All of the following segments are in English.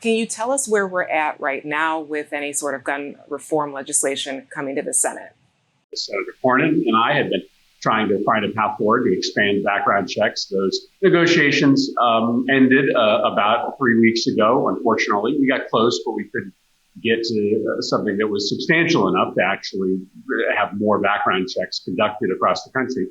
Can you tell us where we're at right now with any sort of gun reform legislation coming to the Senate? Senator Cornyn and I had been trying to find a path forward to expand background checks. Those negotiations ended about 3 weeks ago. Unfortunately, we got close, but we couldn't get to something that was substantial enough to actually have more background checks conducted across the country.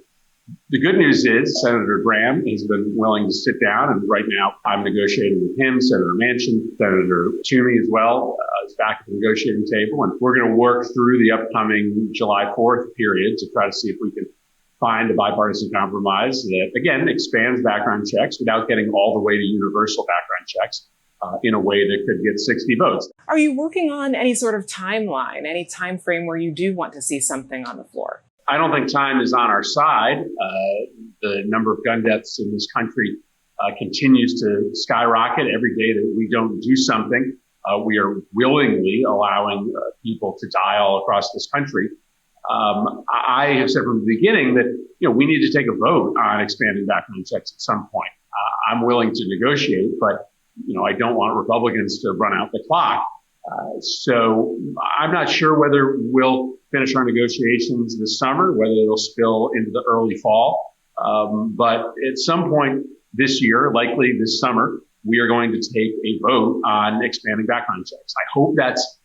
The good news is Senator Graham has been willing to sit down, and right now I'm negotiating with him, Senator Manchin, Senator Toomey as well is back at the negotiating table, and we're going to work through the upcoming July 4th period to try to see if we can find a bipartisan compromise that, again, expands background checks without getting all the way to universal background checks in a way that could get 60 votes. Are you working on any sort of timeline, any time frame where you do want to see something on the floor? I don't think time is on our side. The number of gun deaths in this country continues to skyrocket every day that we don't do something. We are willingly allowing people to die all across this country. I have said from the beginning that we need to take a vote on expanding background checks at some point. I'm willing to negotiate, but I don't want Republicans to run out the clock. So I'm not sure whether we'll finish our negotiations this summer, whether they'll spill into the early fall. But at some point this year, likely this summer, we are going to take a vote on expanding background checks. I hope that's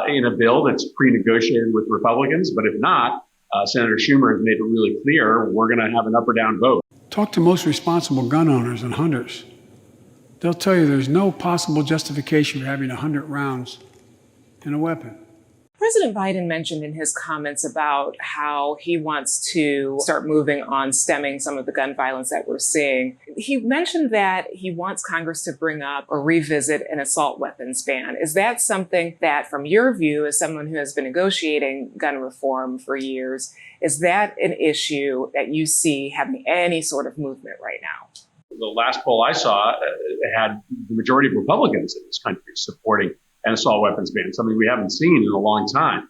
in a bill that's pre-negotiated with Republicans. But if not, Senator Schumer has made it really clear we're going to have an up or down vote. Talk to most responsible gun owners and hunters. They'll tell you there's no possible justification for having 100 rounds in a weapon. President Biden mentioned in his comments about how he wants to start moving on stemming some of the gun violence that we're seeing. He mentioned that he wants Congress to bring up or revisit an assault weapons ban. Is that something that, from your view, as someone who has been negotiating gun reform for years, is that an issue that you see having any sort of movement right now? The last poll I saw had the majority of Republicans in this country supporting an assault weapons ban, something we haven't seen in a long time.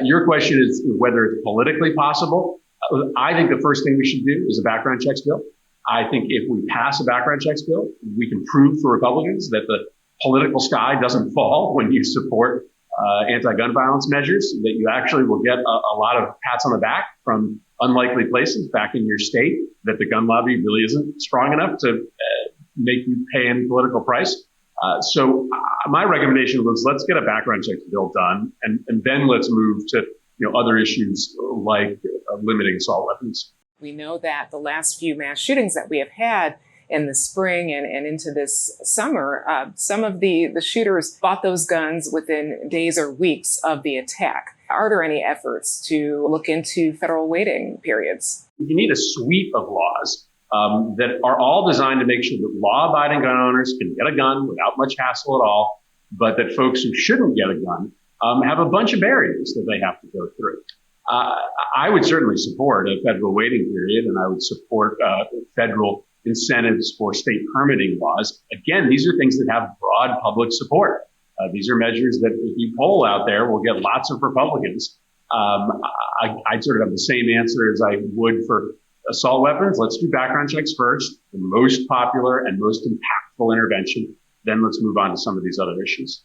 Your question is whether it's politically possible. I think the first thing we should do is a background checks bill. I think if we pass a background checks bill, we can prove for Republicans that the political sky doesn't fall when you support anti-gun violence measures, that you actually will get a lot of pats on the back from unlikely places back in your state, that the gun lobby really isn't strong enough to make you pay any political price. So my recommendation was let's get a background checks bill done, and then let's move to other issues like limiting assault weapons. We know that the last few mass shootings that we have had in the spring and into this summer, some of the shooters bought those guns within days or weeks of the attack. Are there any efforts to look into federal waiting periods? You need a suite of laws that are all designed to make sure that law-abiding gun owners can get a gun without much hassle at all, but that folks who shouldn't get a gun have a bunch of barriers that they have to go through. I would certainly support a federal waiting period, and I would support federal incentives for state permitting laws. Again, these are things that have broad public support. These are measures that if you poll out there will get lots of Republicans. I'd sort of have the same answer as I would for assault weapons. Let's do background checks first, the most popular and most impactful intervention. Then let's move on to some of these other issues.